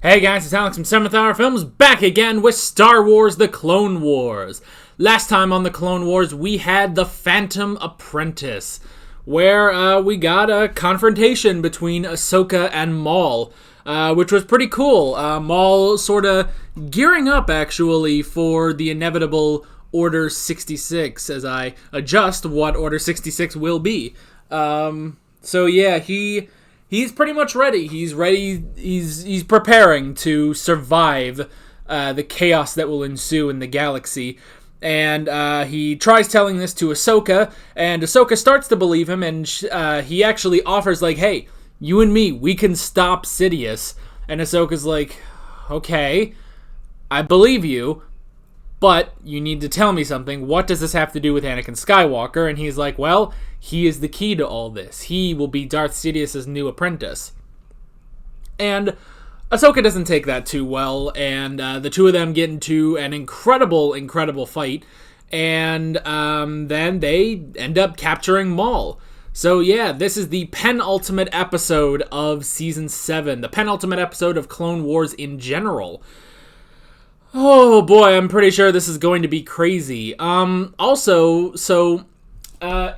Hey guys, it's Alex from 7th Hour Films, back again with Star Wars The Clone Wars. Last time on The Clone Wars, we had The Phantom Apprentice, where we got a confrontation between Ahsoka and Maul, which was pretty cool. Maul sort of gearing up, actually, for the inevitable Order 66, as I adjust what Order 66 will be. So yeah, He's pretty much ready. He's ready. He's preparing to survive the chaos that will ensue in the galaxy. And he tries telling this to Ahsoka, and Ahsoka starts to believe him, and he actually offers, like, hey, you and me, we can stop Sidious. And Ahsoka's like, okay, I believe you, but you need to tell me something. What does this have to do with Anakin Skywalker? And he's like, well, he is the key to all this. He will be Darth Sidious's new apprentice. And Ahsoka doesn't take that too well, and the two of them get into an incredible fight, and then they end up capturing Maul. So yeah, this is the penultimate episode of Season 7, the penultimate episode of Clone Wars in general. Oh boy, I'm pretty sure this is going to be crazy.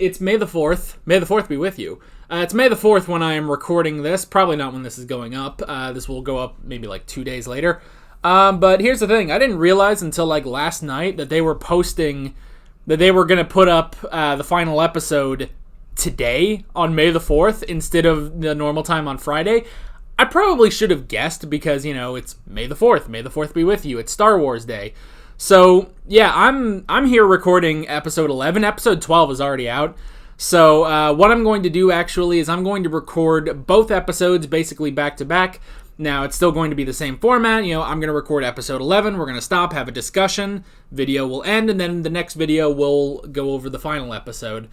It's May the 4th. May the 4th be with you. It's May the 4th when I am recording this. Probably not when this is going up. This will go up maybe like 2 days later. But here's the thing. I didn't realize until like last night that they were posting, that they were going to put up the final episode today on May the 4th instead of the normal time on Friday. I probably should have guessed because, you know, it's May the 4th. May the 4th be with you. It's Star Wars Day. So, yeah, I'm here recording episode 11. Episode 12 is already out. So, what I'm going to do, actually, is I'm going to record both episodes basically back-to-back. Now, it's still going to be the same format. You know, I'm going to record episode 11. We're going to stop, have a discussion. Video will end, and then the next video will go over the final episode.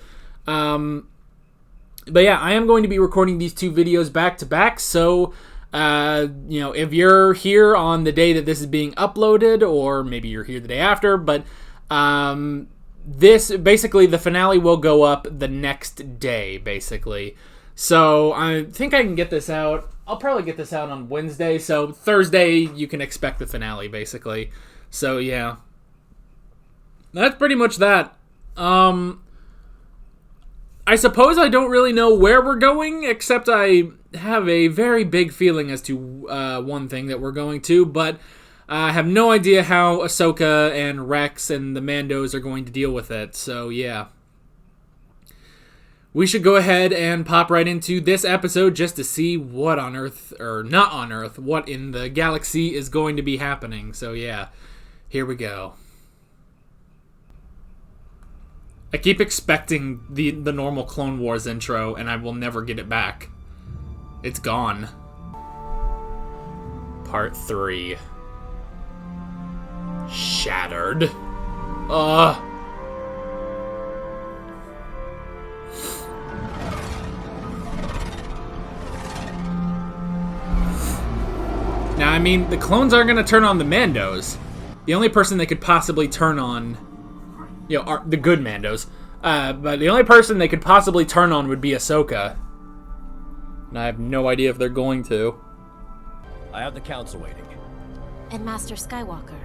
But yeah, I am going to be recording these two videos back-to-back, so, you know, if you're here on the day that this is being uploaded, or maybe you're here the day after, but this, basically, the finale will go up the next day, basically. So I think I can get this out. I'll probably get this out on Wednesday, so Thursday you can expect the finale, basically. So yeah. That's pretty much that. I suppose I don't really know where we're going, except I have a very big feeling as to one thing that we're going to, but I have no idea how Ahsoka and Rex and the Mandos are going to deal with it, so yeah. We should go ahead and pop right into this episode just to see what on Earth, or not on Earth, what in the galaxy is going to be happening, so yeah. Here we go. I keep expecting the normal Clone Wars intro, and I will never get it back. It's gone. Part 3. Shattered. Now, I mean, the clones aren't going to turn on the Mandos. The only person they could possibly turn on, you know, are the good Mandos. But the only person they could possibly turn on would be Ahsoka. And I have no idea if they're going to. I have the council waiting. And Master Skywalker,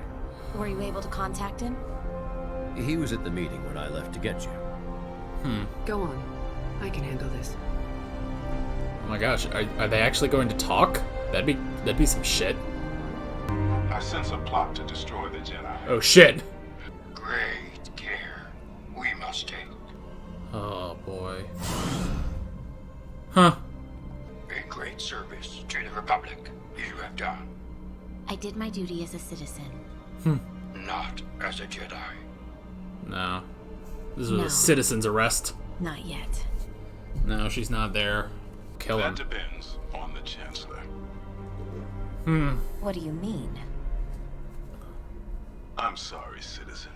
were you able to contact him? He was at the meeting when I left to get you. Go on. I can handle this. Oh my gosh, are they actually going to talk? That'd be some shit. I sense a plot to destroy the Jedi. Oh shit. Great care we must take. Oh boy. Huh. A great service to the Republic you have done. I did my duty as a citizen. Not as a Jedi. No. This was No. a citizen's arrest. Not yet. No, she's not there. Kill him. That depends on the Chancellor. What do you mean? I'm sorry, citizen.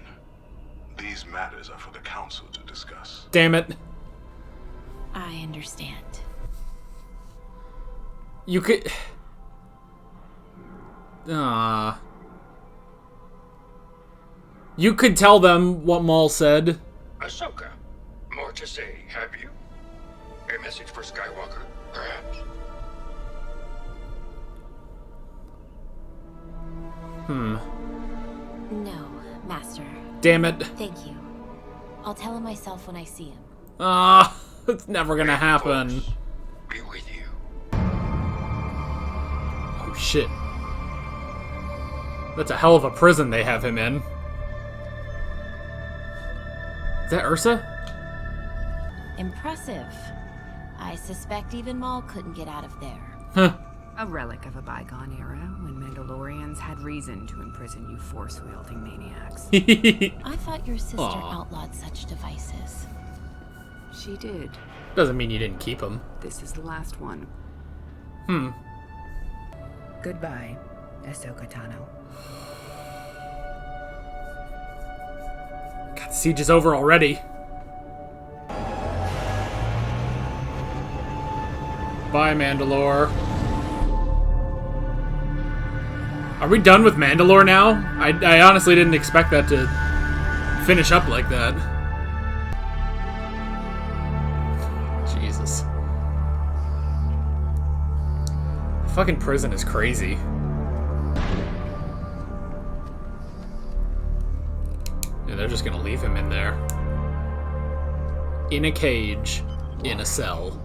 These matters are for the Council to discuss. Damn it. I understand. You could... You could tell them what Maul said. Ahsoka, more to say, have you? A message for Skywalker, perhaps? No, Master. Damn it. Thank you. I'll tell him myself when I see him. Ah, it's never gonna happen. Be with you. Oh shit. That's a hell of a prison they have him in. Is that Ursa? Impressive. I suspect even Maul couldn't get out of there. Huh. A relic of a bygone era when Mandalorians had reason to imprison you force-wielding maniacs. I thought your sister Aw. outlawed such devices. She did. Doesn't mean you didn't keep him. This is the last one. Goodbye, Ahsoka Tano. God, the siege is over already. Bye, Mandalore. Are we done with Mandalore now? I honestly didn't expect that to finish up like that. Jesus. The fucking prison is crazy. Yeah, they're just gonna leave him in there. In a cage. In a cell.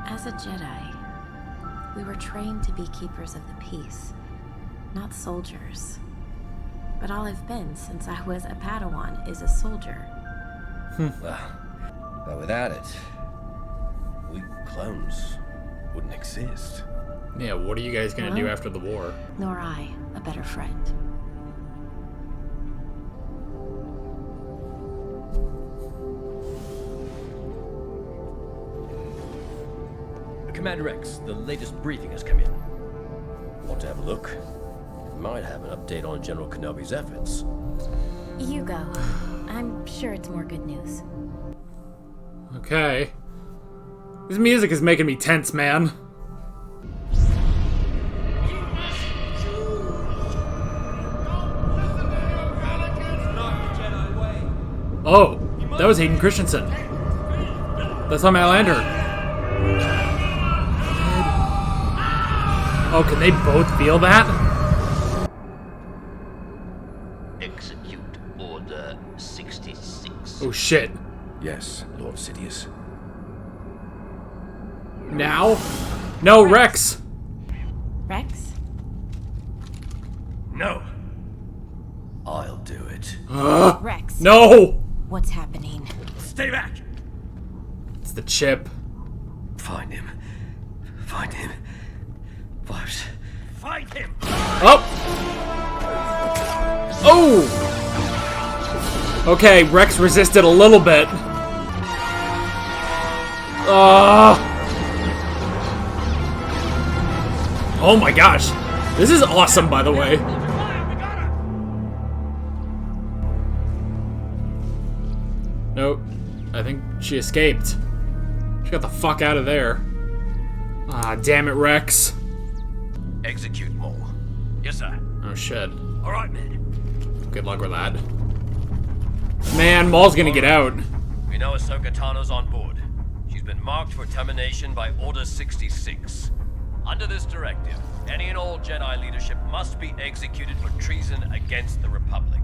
As a Jedi, we were trained to be keepers of the peace, not soldiers. But all I've been since I was a Padawan is a soldier. But without it, we clones wouldn't exist. Yeah, what are you guys gonna do Hello? after the war? Nor I, a better friend. Commander X, the latest briefing has come in. Want to have a look? Might have an update on General Kenobi's efforts. You go. I'm sure it's more good news. Okay. This music is making me tense, man. Oh, that was Hayden Christensen. That's on Outlander. Oh, can they both feel that? Execute Order 66. Oh shit. Yes, Lord Sidious. Now? No, Rex! Rex? No. I'll do it. Rex. No! What's happening? Stay back! It's the chip. Find him. Find him. But find him! Oh! Oh! Okay, Rex resisted a little bit. Oh my gosh. This is awesome, by the way. Nope. I think she escaped. She got the fuck out of there. Ah, damn it, Rex. Execute Maul. Yes, sir. Oh shit. All right, man. Good luck with that. Man, Maul's gonna get out. We know Ahsoka Tano's on board. She's been marked for termination by Order 66. Under this directive, any and all Jedi leadership must be executed for treason against the Republic.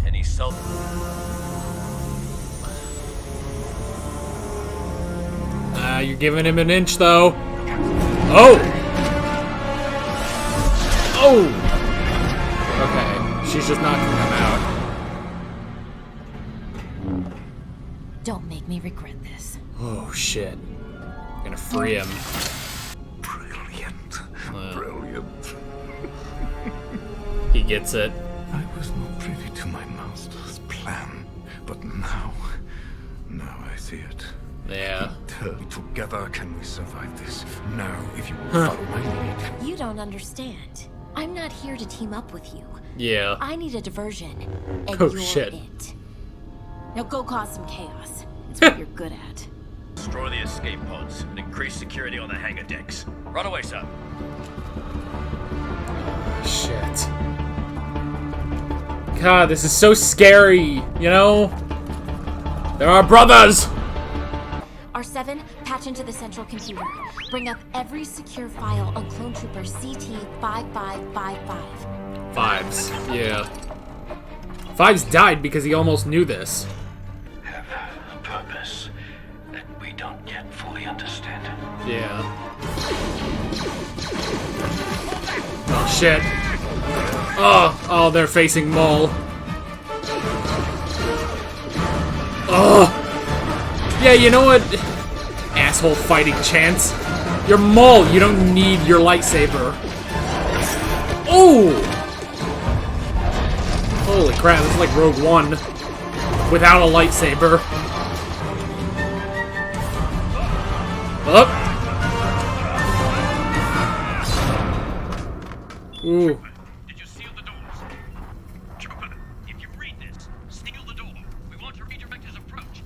Any self... You're giving him an inch, though. Oh! Oh! Okay, she's just knocking him out. Don't make me regret this. Oh, shit. Gonna free him. Brilliant. Brilliant. He gets it. I was not privy to my master's plan, but now I see it. Yeah. Together can we survive this? Now, if you will follow my lead. You don't understand. I'm not here to team up with you. Yeah. I need a diversion, and Oh, you're shit. it. Now go cause some chaos. It's what you're good at. Destroy the escape pods and increase security on the hangar decks. Run away, sir. Shit. God, this is so scary, you know? They're our brothers! R7, patch into the central computer. Bring up every secure file on Clone Trooper CT-5555. Fives, yeah. Fives died because he almost knew this. Have a purpose that we don't yet fully understand. Yeah. Oh, shit. Oh, they're facing Maul. Oh. Yeah, you know what? Asshole fighting chance. You're Maul, you don't need your lightsaber. Oh! Holy crap, this is like Rogue One. Without a lightsaber. Up. Ooh. Did you seal the doors? Trooper, if you read this, seal the door. We want to redirect his approach.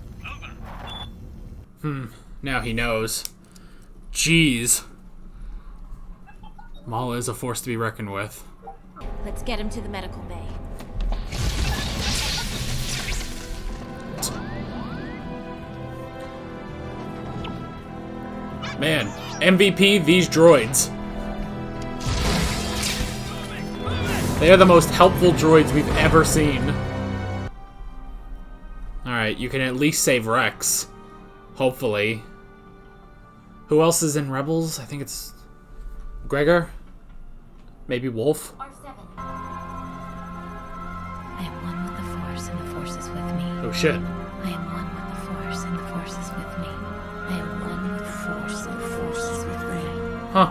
Over. Now he knows. Jeez. Maul is a force to be reckoned with. Let's get him to the medical bay. Man, MVP, these droids. They are the most helpful droids we've ever seen. Alright, you can at least save Rex. Hopefully. Who else is in Rebels? I think it's Gregor? Maybe Wolf? I am one with the Force, and the Force is with me. Oh shit. I am one with the Force, and the Force is with me. I am one with the Force, and the Force is with me. Huh. I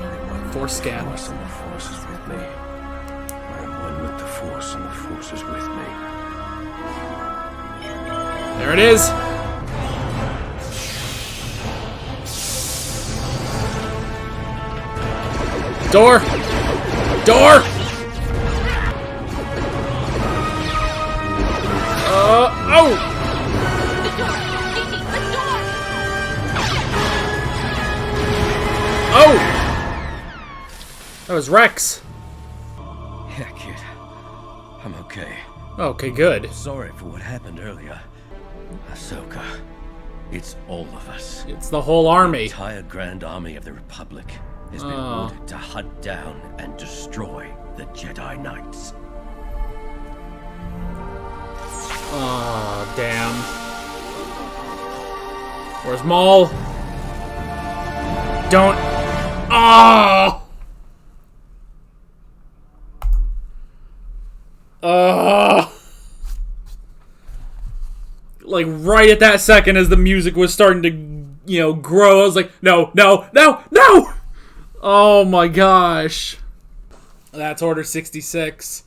am one Force scan. And the Force is with me. I am one with the Force, and the Force is with me. There it is. Door! Door! Oh! Oh! That was Rex. Yeah, kid. I'm okay. Okay, good. Sorry for what happened earlier. Ahsoka, it's all of us. It's the whole army. The entire Grand Army of the Republic has been ordered to hunt down and destroy the Jedi Knights. Oh, damn. Where's Maul? Don't. Oh! Like, right at that second as the music was starting to, grow, I was like, no, no, no, no! Oh my gosh. That's Order 66.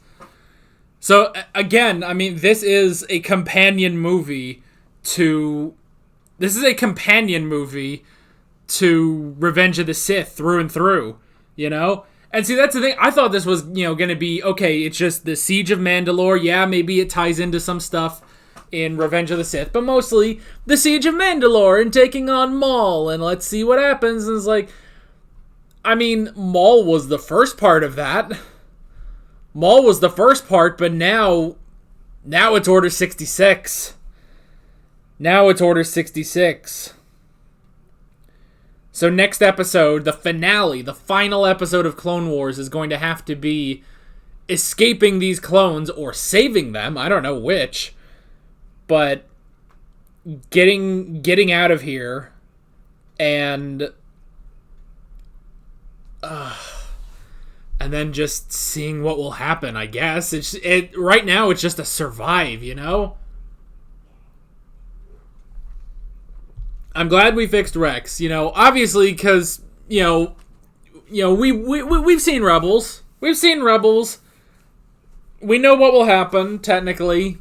So, again, I mean, this is a companion movie to... This is a companion movie to Revenge of the Sith through and through, you know? And see, that's the thing. I thought this was, going to be, okay, it's just the Siege of Mandalore. Yeah, maybe it ties into some stuff in Revenge of the Sith, but mostly the Siege of Mandalore and taking on Maul, and let's see what happens. And it's like, I mean, Maul was the first part of that. Maul was the first part, but now it's Order 66. Now it's Order 66. So next episode, the finale, the final episode of Clone Wars is going to have to be escaping these clones or saving them. I don't know which. But getting out of here and then just seeing what will happen, I guess. Right now it's just a survive, you know? I'm glad we fixed Rex, obviously because, we've seen Rebels. We've seen Rebels. We know what will happen, technically.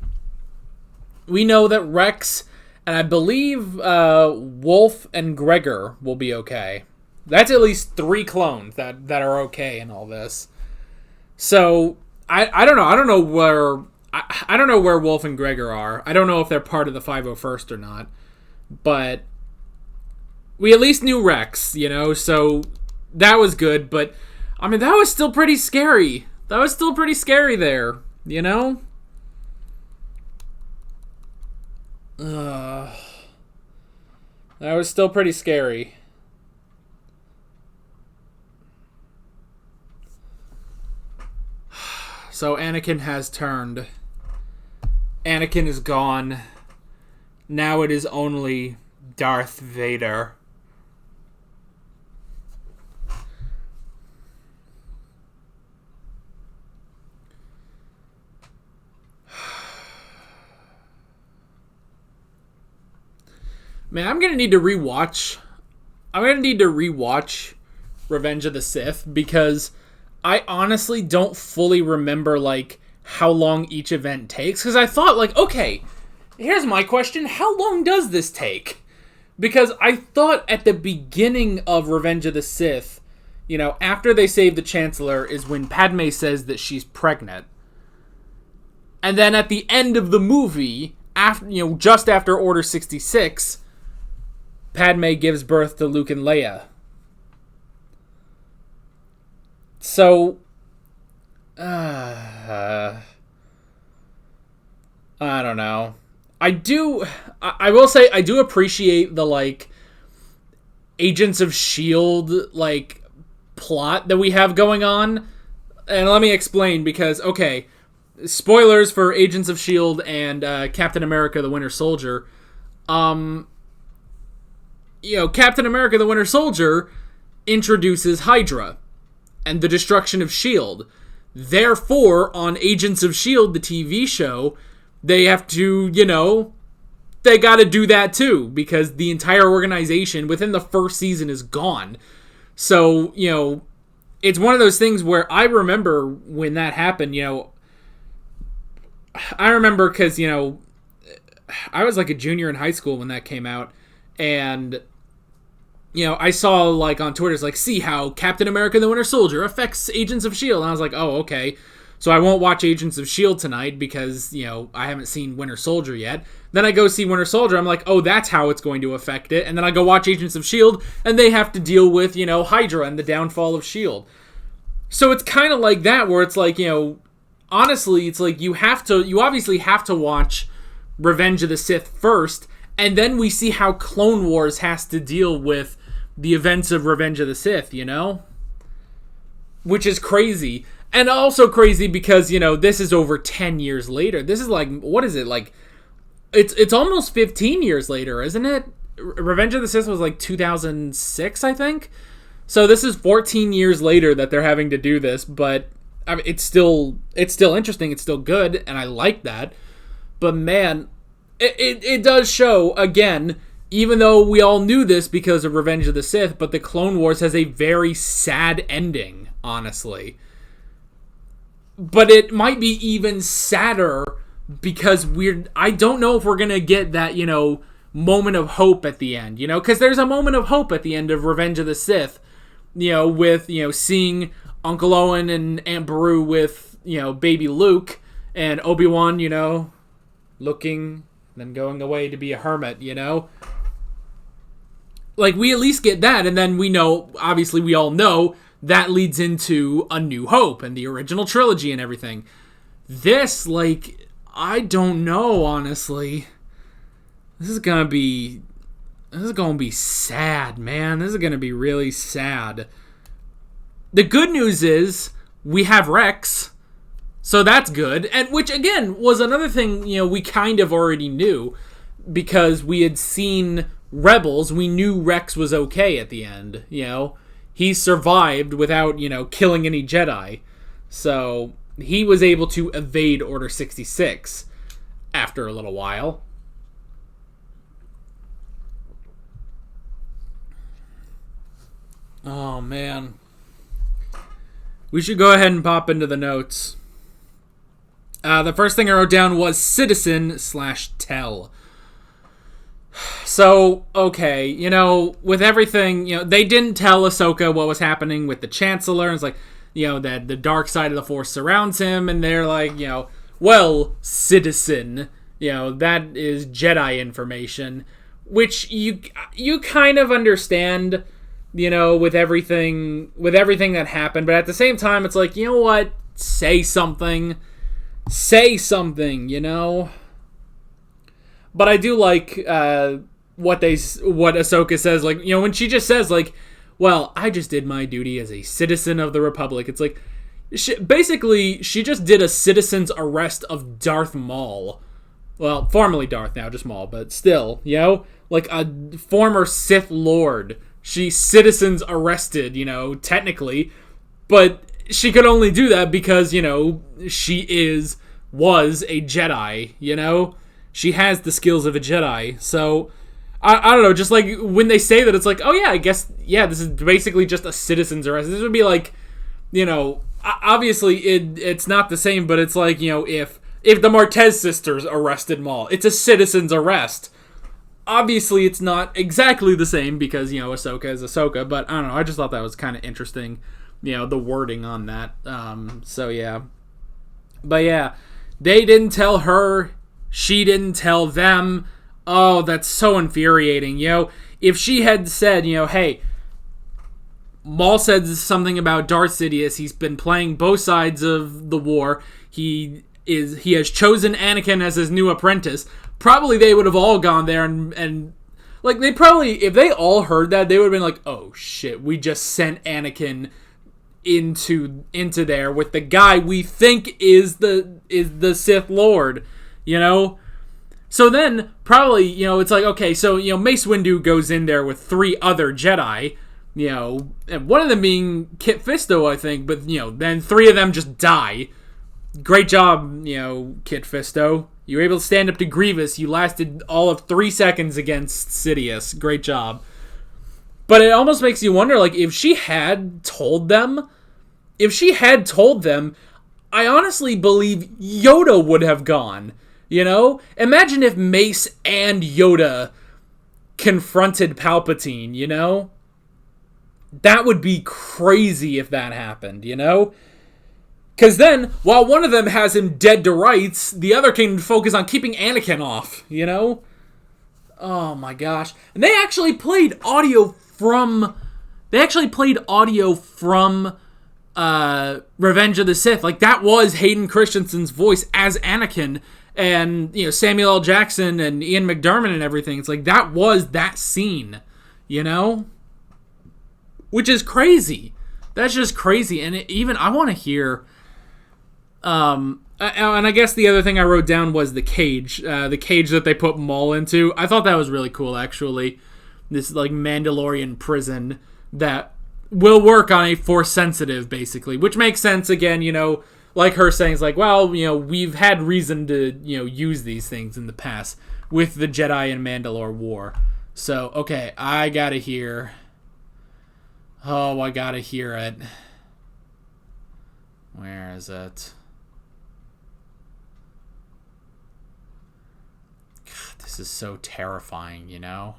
We know that Rex and I believe Wolf and Gregor will be okay. That's at least 3 clones that are okay in all this. So I don't know. I don't know where Wolf and Gregor are. I don't know if they're part of the 501st or not. But we at least knew Rex, so that was good. But I mean, that was still pretty scary. That was still pretty scary there, That was still pretty scary. So Anakin has turned. Anakin is gone. Now it is only Darth Vader. Man, I'm gonna need to rewatch Revenge of the Sith, because I honestly don't fully remember, like, how long each event takes. Because I thought, like, okay, here's my question. How long does this take? Because I thought at the beginning of Revenge of the Sith, you know, after they save the Chancellor is when Padme says that she's pregnant. And then at the end of the movie, after, you know, just after Order 66, Padme gives birth to Luke and Leia. So, I don't know. I will say, I do appreciate the, like, Agents of S.H.I.E.L.D., like, plot that we have going on. And let me explain, because, okay, spoilers for Agents of S.H.I.E.L.D. and Captain America the Winter Soldier. You know, Captain America the Winter Soldier introduces Hydra and the destruction of S.H.I.E.L.D. Therefore, on Agents of S.H.I.E.L.D., the TV show, they have to, you know, they gotta do that too, because the entire organization within the first season is gone. So, you know, it's one of those things where I remember when that happened, you know, I remember because, you know, I was like a junior in high school when that came out, and, you know, I saw, like, on Twitter, it's like, see how Captain America the Winter Soldier affects Agents of S.H.I.E.L.D. And I was like, oh, okay. So I won't watch Agents of S.H.I.E.L.D. tonight because, you know, I haven't seen Winter Soldier yet. Then I go see Winter Soldier, I'm like, oh, that's how it's going to affect it. And then I go watch Agents of S.H.I.E.L.D., and they have to deal with, you know, Hydra and the downfall of S.H.I.E.L.D. So it's kind of like that, where it's like, you know, honestly, it's like you obviously have to watch Revenge of the Sith first, and then we see how Clone Wars has to deal with the events of Revenge of the Sith, you know? Which is crazy. And also crazy because, you know, this is over 10 years later. This is like, what is it, like, it's almost 15 years later, isn't it? Revenge of the Sith was like 2006, I think? So this is 14 years later that they're having to do this, but I mean, it's still interesting, it's still good, and I like that. But man, it does show, again, even though we all knew this because of Revenge of the Sith, but the Clone Wars has a very sad ending, honestly. But it might be even sadder because I don't know if we're going to get that, you know, moment of hope at the end, you know? Because there's a moment of hope at the end of Revenge of the Sith, you know, with, you know, seeing Uncle Owen and Aunt Beru with, you know, baby Luke, and Obi-Wan, you know, looking, then going away to be a hermit, you know? Like, we at least get that, and then we know, obviously we all know, that leads into A New Hope and the original trilogy and everything. This, like, I don't know, honestly. This is gonna be sad, man. This is gonna be really sad. The good news is we have Rex, so that's good. And which, again, was another thing, you know, we kind of already knew because we had seen Rebels. We knew Rex was okay at the end, you know. He survived without, you know, killing any Jedi. So he was able to evade Order 66 after a little while. Oh, man. We should go ahead and pop into the notes. The first thing I wrote down was citizen/tell. So, okay, you know, with everything, you know, they didn't tell Ahsoka what was happening with the Chancellor. It's like, you know, that the dark side of the Force surrounds him, and they're like, you know, well, citizen, you know, that is Jedi information, which you kind of understand, you know, with everything that happened, but at the same time, it's like, you know what, say something, you know. But I do like what Ahsoka says, like, you know, when she just says, like, well, I just did my duty as a citizen of the Republic. It's like, basically, she just did a citizen's arrest of Darth Maul. Well, formerly Darth, now just Maul, but still, you know? Like a former Sith Lord. She citizens arrested, you know, technically. But she could only do that because, you know, was a Jedi, you know? She has the skills of a Jedi. So, I don't know, just like when they say that, it's like, oh yeah, I guess, yeah, this is basically just a citizen's arrest. This would be like, you know, obviously it's not the same, but it's like, you know, if the Martez sisters arrested Maul, it's a citizen's arrest. Obviously, it's not exactly the same because, you know, Ahsoka is Ahsoka, but I don't know, I just thought that was kind of interesting, you know, the wording on that. So, yeah. But, yeah, they didn't tell her, she didn't tell them. Oh, that's so infuriating, you know? If she had said, you know, hey, Maul said something about Darth Sidious, he's been playing both sides of the war, he has chosen Anakin as his new apprentice, probably they would have all gone there and like, they probably, if they all heard that, they would have been like, oh shit, we just sent Anakin into there with the guy we think is the Sith Lord, you know? So then, probably, you know, it's like, okay, so, you know, Mace Windu goes in there with 3 other Jedi, you know, and one of them being Kit Fisto, I think, but, you know, then 3 of them just die. Great job, you know, Kit Fisto. You were able to stand up to Grievous. You lasted all of 3 seconds against Sidious. Great job. But it almost makes you wonder, like, if she had told them, I honestly believe Yoda would have gone. You know? Imagine if Mace and Yoda confronted Palpatine, you know? That would be crazy if that happened, you know? Because then, while one of them has him dead to rights, the other can focus on keeping Anakin off, you know? Oh my gosh. And they actually played audio from... Revenge of the Sith. Like, that was Hayden Christensen's voice as Anakin. And, you know, Samuel L. Jackson and Ian McDiarmid and everything. It's like, that was that scene, you know? Which is crazy. That's just crazy. And I want to hear... and I guess the other thing I wrote down was the cage. The cage that they put Maul into. I thought that was really cool, actually. This, like, Mandalorian prison that will work on a Force sensitive, basically. Which makes sense, again, you know... Like her saying, it's like, well, you know, we've had reason to, you know, use these things in the past with the Jedi and Mandalore War. So, okay, I gotta hear. Oh, I gotta hear it. Where is it? God, this is so terrifying, you know?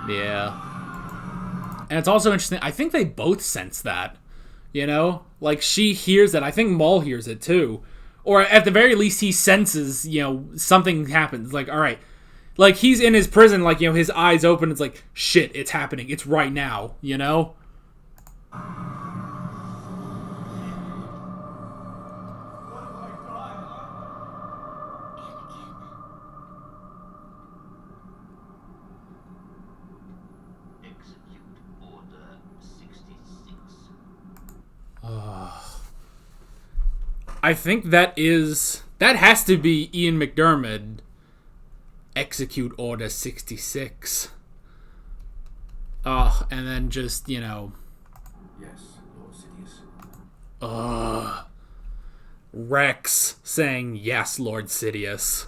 Yeah. And it's also interesting, I think they both sense that, you know? Like, she hears it. I think Maul hears it, too. Or at the very least, he senses, you know, something happens. Like, all right. Like, he's in his prison, like, you know, his eyes open. It's like, shit, it's happening. It's right now, you know? I think that has to be Ian McDiarmid. Execute Order 66. And then just, you know... Yes, Lord Sidious. Rex saying, yes, Lord Sidious.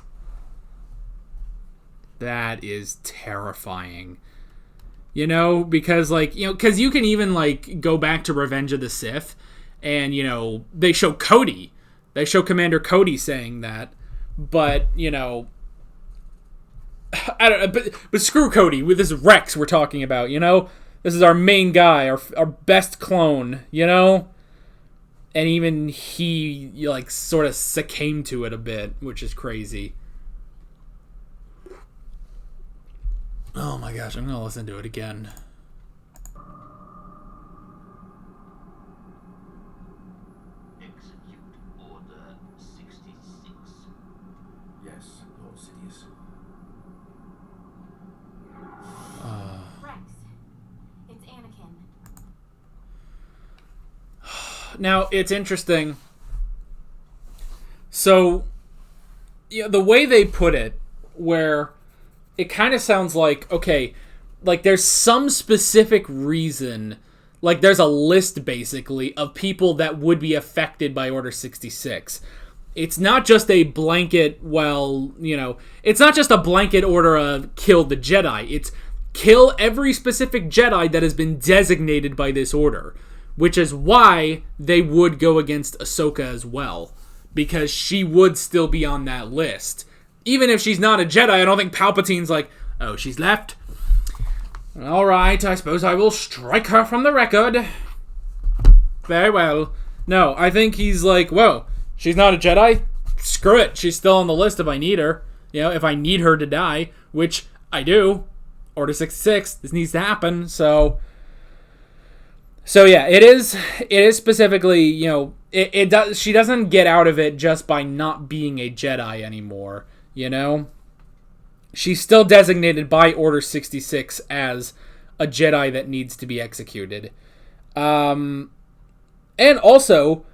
That is terrifying. You know, because, like, you know, because you can even, like, go back to Revenge of the Sith, and, you know, they show Cody. They show Commander Cody saying that, but, you know, I don't know, but screw Cody. With this Rex we're talking about, you know? This is our main guy, our best clone, you know? And even he, like, sort of succumbed to it a bit, which is crazy. Oh my gosh, I'm gonna listen to it again. Execute Order 66. Yes, Lord Sidious. Rex, it's Anakin. Now, it's interesting. So, the way they put it, where it kind of sounds like, okay, like there's some specific reason, like there's a list basically of people that would be affected by Order 66. It's not just a blanket, it's not just a blanket order of kill the Jedi. It's kill every specific Jedi that has been designated by this order, which is why they would go against Ahsoka as well, because she would still be on that list. Even if she's not a Jedi, I don't think Palpatine's like, oh, she's left? Alright, I suppose I will strike her from the record. Very well. No, I think he's like, whoa, she's not a Jedi? Screw it, she's still on the list if I need her. If I need her to die, which I do. Order 66, this needs to happen, so yeah, it is specifically, it does. She doesn't get out of it just by not being a Jedi anymore, She's still designated by Order 66 as a Jedi that needs to be executed. And also,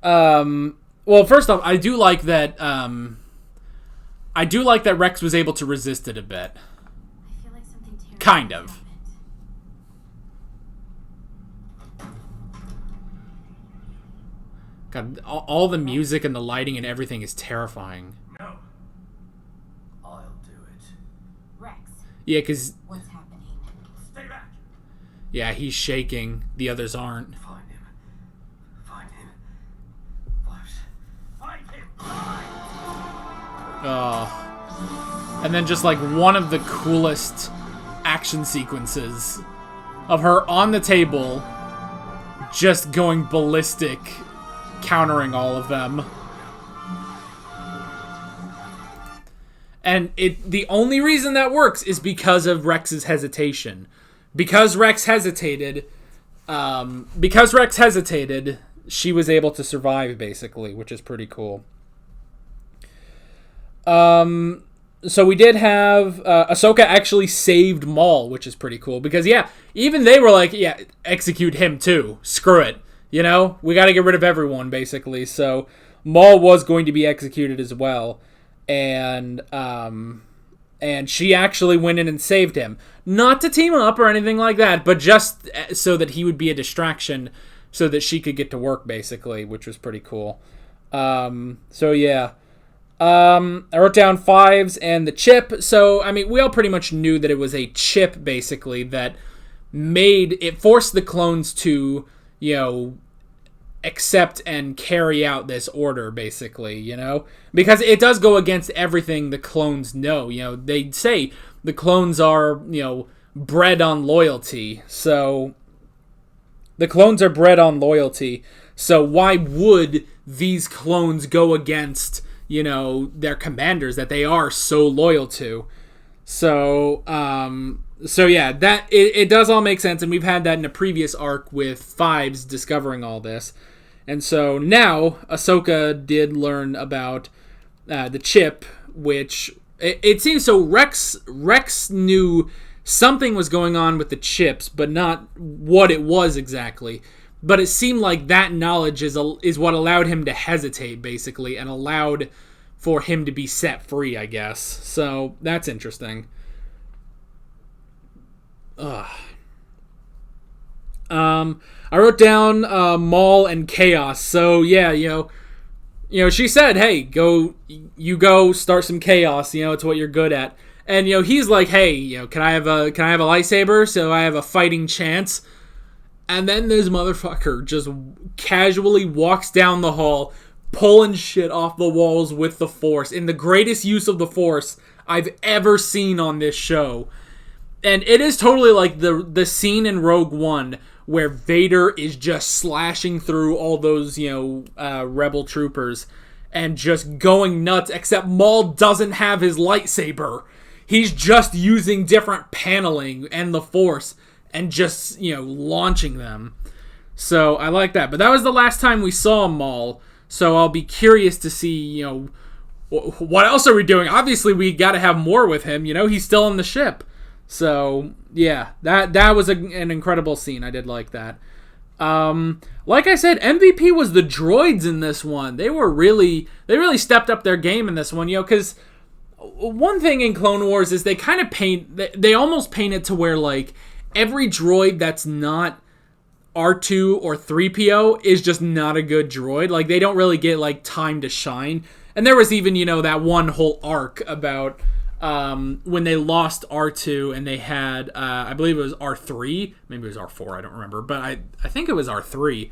well, first off, I do like that Rex was able to resist it a bit. I feel like something terrible Kind of. happened. God, all the music and the lighting and everything is terrifying. No. I'll do it. Rex, Yeah, because, what's happening? Stay back. yeah, he's shaking. The others aren't. Find him. Find him. Find him. Oh. And then just like one of the coolest action sequences of her on the table, just going ballistic, countering all of them. And the only reason that works is because of Rex's hesitation. Because Rex hesitated, she was able to survive, basically, which is pretty cool. So we did have Ahsoka actually saved Maul, which is pretty cool. Because, yeah, even they were like, yeah, execute him too. Screw it. We got to get rid of everyone, basically. So Maul was going to be executed as well. And she actually went in and saved him. Not to team up or anything like that, but just so that he would be a distraction so that she could get to work, basically, which was pretty cool. So, yeah. I wrote down Fives and the chip. So, I mean, we all pretty much knew that it was a chip, basically, that forced the clones to, accept and carry out this order, basically, because it does go against everything the clones know. They say the clones are, bred on loyalty. So the clones are bred on loyalty. So why would these clones go against, their commanders that they are so loyal to? So yeah, that it does all make sense, and we've had that in a previous arc with Fives discovering all this. And so now Ahsoka did learn about the chip, which it seems so Rex knew something was going on with the chips, but not what it was exactly. But it seemed like that knowledge is what allowed him to hesitate, basically, and allowed for him to be set free, I guess. So that's interesting. I wrote down Maul and Chaos. So yeah, she said, "Hey, go start some chaos. It's what you're good at." And he's like, "Hey, can I have a lightsaber so I have a fighting chance?" And then this motherfucker just casually walks down the hall, pulling shit off the walls with the Force in the greatest use of the Force I've ever seen on this show. And it is totally like the scene in Rogue One where Vader is just slashing through all those, rebel troopers and just going nuts, except Maul doesn't have his lightsaber. He's just using different paneling and the Force and just, launching them. So I like that. But that was the last time we saw Maul. So I'll be curious to see, what else are we doing? Obviously, we got to have more with him. You know, he's still on the ship. So, yeah, that was an incredible scene. I did like that. Like I said, MVP was the droids in this one. They really stepped up their game in this one, you know, because one thing in Clone Wars is they kind of they almost paint it to where, like, every droid that's not R2 or 3PO is just not a good droid. Like, they don't really get, like, time to shine. And there was even, you know, that one whole arc about when they lost R2 and they had, I believe it was R3, maybe it was R4, I don't remember, but I think it was R3.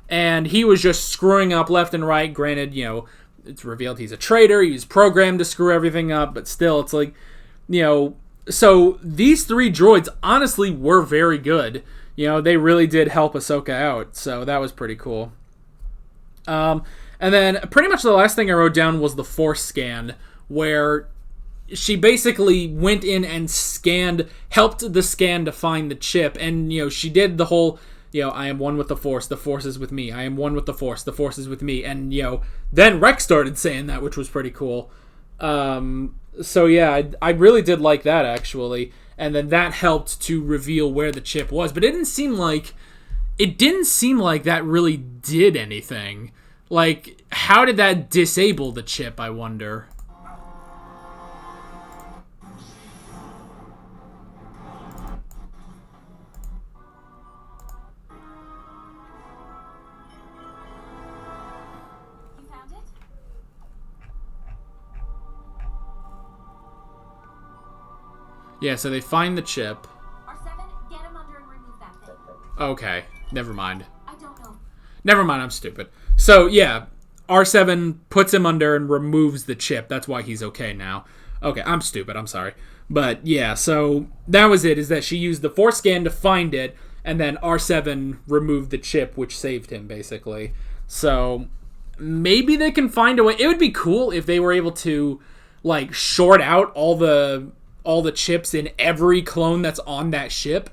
And he was just screwing up left and right. Granted, you know, it's revealed he's a traitor. He was programmed to screw everything up, but still, it's like, you know, so these 3 droids honestly were very good. You know, they really did help Ahsoka out, so that was pretty cool. And then pretty much the last thing I wrote down was the Force scan, where she basically went in and helped the scan to find the chip, and, you know, she did the whole, you know, I am one with the Force is with me. I am one with the Force is with me. And, you know, then Rex started saying that, which was pretty cool. So, yeah, I really did like that, actually. And then that helped to reveal where the chip was. But it didn't seem like that really did anything. Like, how did that disable the chip, I wonder? Yeah, so they find the chip. R7, get him under and remove that thing. Okay, never mind. I don't know. Never mind, I'm stupid. So, yeah, R7 puts him under and removes the chip. That's why he's okay now. Okay, I'm stupid, I'm sorry. But, yeah, so that was it, is that she used the Force scan to find it, and then R7 removed the chip, which saved him, basically. So, maybe they can find a way. It would be cool if they were able to, like, short out all the chips in every clone that's on that ship.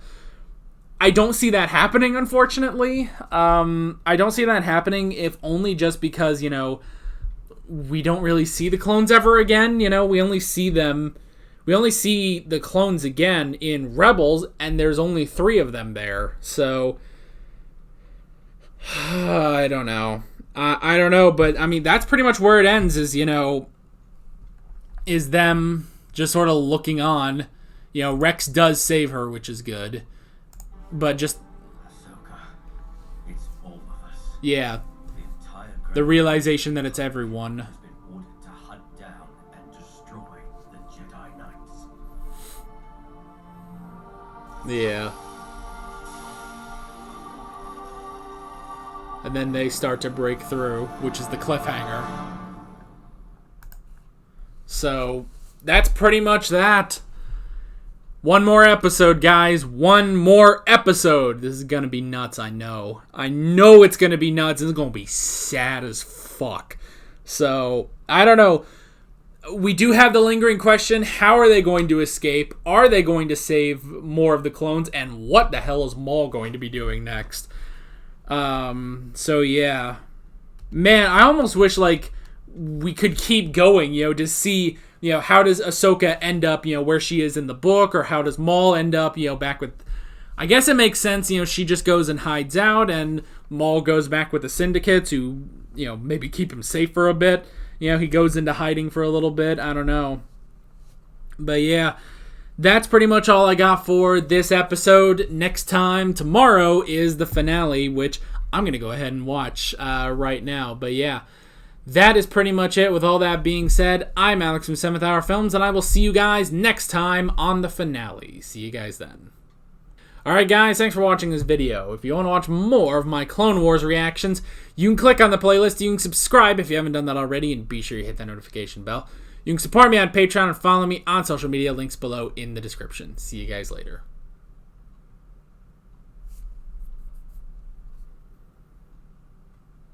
I don't see that happening, unfortunately. I don't see that happening, if only just because, you know, we don't really see the clones ever again. You know, we only see the clones again in Rebels, and there's only 3 of them there. So, I don't know. I don't know, but, I mean, that's pretty much where it ends, is, you know, is them just sort of looking on. You know, Rex does save her, which is good. But just... Ahsoka, it's all of us. Yeah. The entire The realization that it's everyone. has been ordered to hunt down and destroy the Jedi Knights. Yeah. And then they start to break through, which is the cliffhanger. So, that's pretty much that. One more episode, guys. One more episode. This is going to be nuts, I know. I know it's going to be nuts. It's going to be sad as fuck. So, I don't know. We do have the lingering question. How are they going to escape? Are they going to save more of the clones? And what the hell is Maul going to be doing next? So, yeah. Man, I almost wish, like, we could keep going, you know, to see... You know, how does Ahsoka end up, you know, where she is in the book, or how does Maul end up, you know, back with... I guess it makes sense, you know, she just goes and hides out, and Maul goes back with the syndicates who, you know, maybe keep him safe for a bit. You know, he goes into hiding for a little bit. I don't know. But yeah, that's pretty much all I got for this episode. Next time, tomorrow, is the finale, which I'm going to go ahead and watch right now. But yeah. That is pretty much it. With all that being said, I'm Alex from 7th Hour Films, and I will see you guys next time on the finale. See you guys then. Alright guys, thanks for watching this video. If you want to watch more of my Clone Wars reactions, you can click on the playlist, you can subscribe if you haven't done that already, and be sure you hit that notification bell. You can support me on Patreon and follow me on social media, links below in the description. See you guys later.